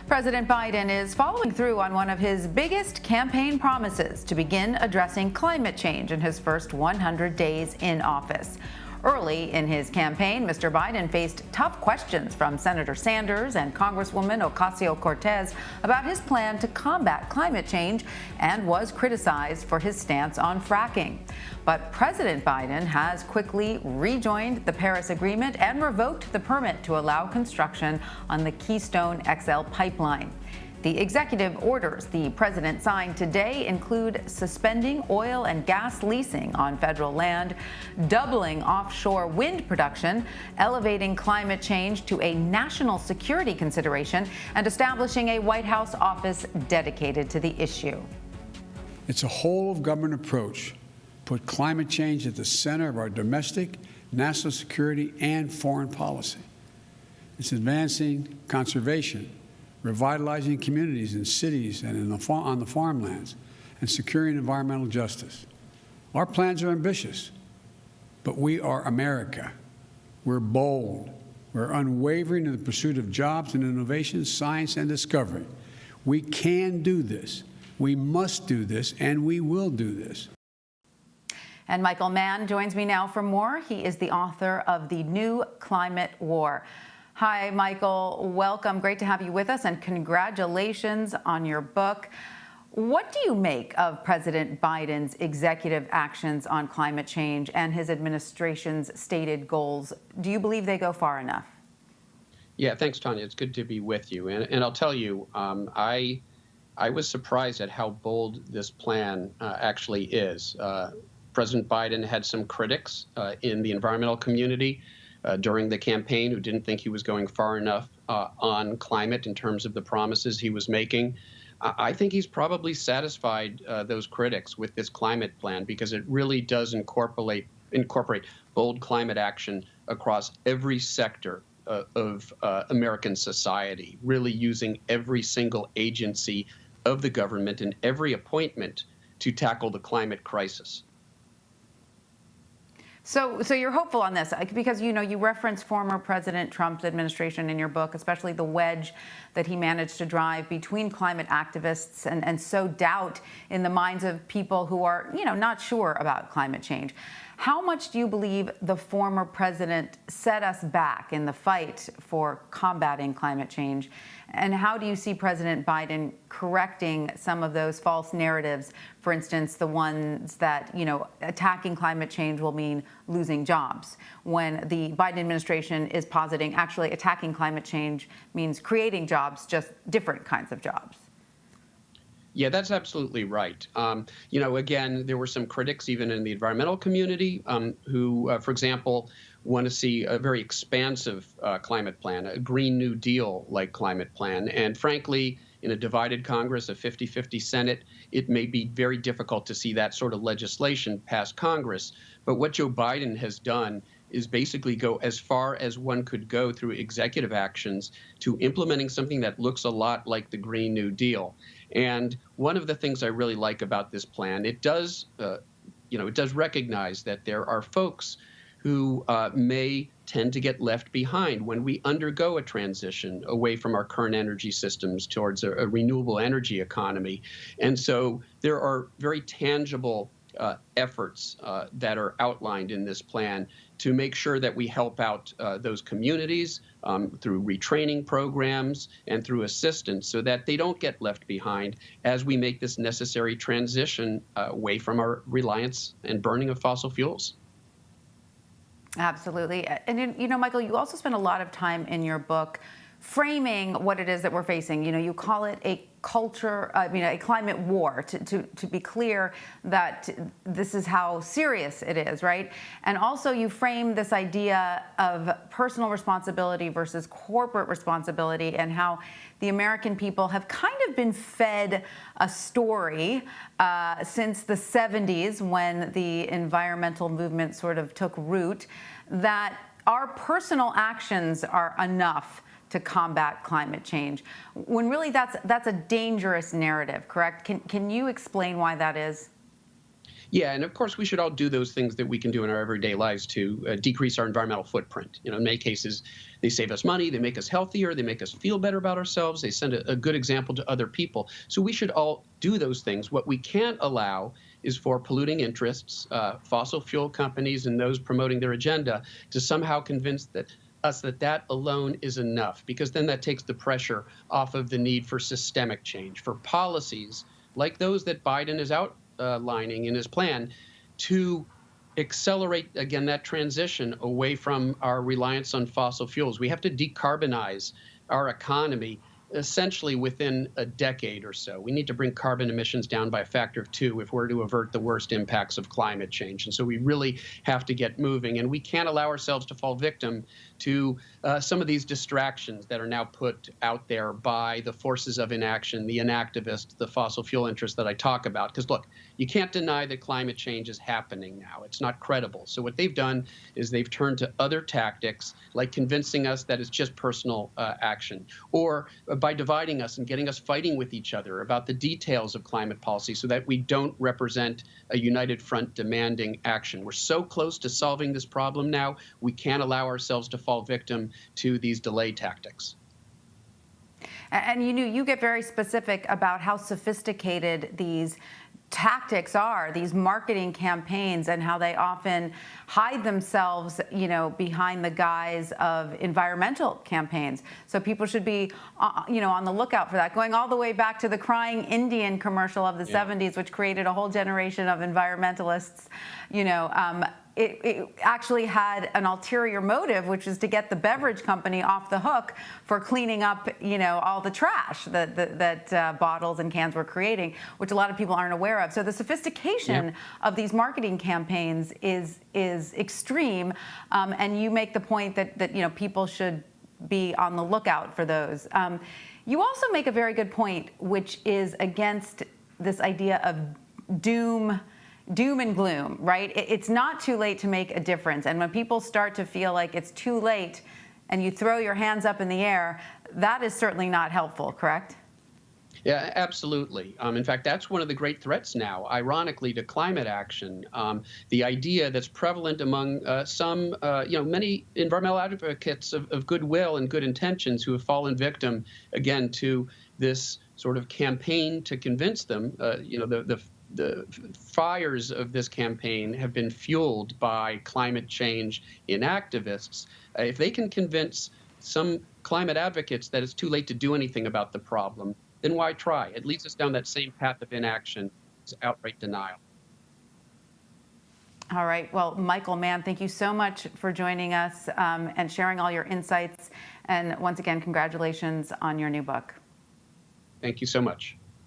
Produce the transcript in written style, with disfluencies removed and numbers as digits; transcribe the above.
President Biden is following through on one of his biggest campaign promises to begin addressing climate change in his first 100 days in office. Early in his campaign, Mr. Biden faced tough questions from Senator Sanders and Congresswoman Ocasio-Cortez about his plan to combat climate change and was criticized for his stance on fracking. But President Biden has quickly rejoined the Paris Agreement and revoked the permit to allow construction on the Keystone XL pipeline. The executive orders the president signed today include suspending oil and gas leasing on federal land, doubling offshore wind production, elevating climate change to a national security consideration, and establishing a White House office dedicated to the issue. It's a whole-of-government approach. Put climate change at the center of our domestic, national security, and foreign policy. It's advancing conservation, revitalizing communities in cities and on the farmlands, and securing environmental justice. Our plans are ambitious, but we are America. We're bold. We're unwavering in the pursuit of jobs and innovation, science and discovery. We can do this. We must do this, and we will do this. And Michael Mann joins me now for more. He is the author of The New Climate War. Hi, Michael. Welcome. Great to have you with us, and congratulations on your book. What do you make of President Biden's executive actions on climate change and his administration's stated goals? Do you believe they go far enough? Yeah, thanks, Tanya. It's good to be with you. And I'll tell you, I was surprised at how bold this plan actually is. President Biden had some critics in the environmental community during the campaign who didn't think he was going far enough on climate in terms of the promises he was making. I think he's probably satisfied those critics with this climate plan because it really does incorporate bold climate action across every sector of American society, really using every single agency of the government and every appointment to tackle the climate crisis. So you're hopeful on this because, you reference former President Trump's administration in your book, especially the wedge that he managed to drive between climate activists and sow doubt in the minds of people who are, not sure about climate change. How much do you believe the former president set us back in the fight for combating climate change? And how do you see President Biden correcting some of those false narratives? For instance, the ones that, attacking climate change will mean losing jobs, when the Biden administration is positing actually attacking climate change means creating jobs, just different kinds of jobs. Yeah, that's absolutely right. Again, there were some critics even in the environmental community who, for example, want to see a very expansive climate plan, a Green New Deal-like climate plan. And frankly, in a divided Congress, a 50-50 Senate, it may be very difficult to see that sort of legislation pass Congress. But what Joe Biden has done is basically go as far as one could go through executive actions to implementing something that looks a lot like the Green New Deal. And one of the things I really like about this plan, it does recognize that there are folks who may tend to get left behind when we undergo a transition away from our current energy systems towards a renewable energy economy. And so there are very tangible efforts that are outlined in this plan to make sure that we help out those communities through retraining programs and through assistance so that they don't get left behind as we make this necessary transition away from our reliance and burning of fossil fuels. Absolutely. And, Michael, you also spend a lot of time in your book framing what it is that we're facing. You call it a a climate war, to be clear that this is how serious it is, right? And also you frame this idea of personal responsibility versus corporate responsibility and how the American people have kind of been fed a story since the 70s when the environmental movement sort of took root, that our personal actions are enough to combat climate change, when really that's a dangerous narrative, correct? Can you explain why that is? Yeah, and of course, we should all do those things that we can do in our everyday lives to decrease our environmental footprint. In many cases, they save us money, they make us healthier, they make us feel better about ourselves, they send a good example to other people. So we should all do those things. What we can't allow is for polluting interests, fossil fuel companies, and those promoting their agenda to somehow convince us that alone is enough, because then that takes the pressure off of the need for systemic change, for policies like those that Biden is outlining in his plan to accelerate, again, that transition away from our reliance on fossil fuels. We have to decarbonize our economy essentially within a decade or so. We need to bring carbon emissions down by a factor of 2 if we're to avert the worst impacts of climate change. And so we really have to get moving. And we can't allow ourselves to fall victim to some of these distractions that are now put out there by the forces of inaction, the inactivists, the fossil fuel interests that I talk about. Because look, you can't deny that climate change is happening now. It's not credible. So what they've done is they've turned to other tactics, like convincing us that it's just personal action, or by dividing us and getting us fighting with each other about the details of climate policy so that we don't represent a united front demanding action. We're so close to solving this problem now, we can't allow ourselves to fall victim to these delay tactics. And you get very specific about how sophisticated these tactics are, these marketing campaigns, and how they often hide themselves, behind the guise of environmental campaigns. So people should be, on the lookout for that. Going all the way back to the Crying Indian commercial of the 70s, which created a whole generation of environmentalists, it actually had an ulterior motive, which is to get the beverage company off the hook for cleaning up, all the trash that bottles and cans were creating, which a lot of people aren't aware of. So the sophistication of these marketing campaigns is extreme, and you make the point that people should be on the lookout for those. You also make a very good point, which is against this idea of doom and gloom, right? It's not too late to make a difference. And when people start to feel like it's too late and you throw your hands up in the air, that is certainly not helpful, correct? Yeah, absolutely. In fact, that's one of the great threats now, ironically, to climate action. The idea that's prevalent among many environmental advocates of goodwill and good intentions who have fallen victim, again, to this sort of campaign to convince them, the fires of this campaign have been fueled by climate change inactivists. If they can convince some climate advocates that it's too late to do anything about the problem, then why try? It leads us down that same path of inaction, it's outright denial. All right. Well, Michael Mann, thank you so much for joining us and sharing all your insights. And once again, congratulations on your new book. Thank you so much.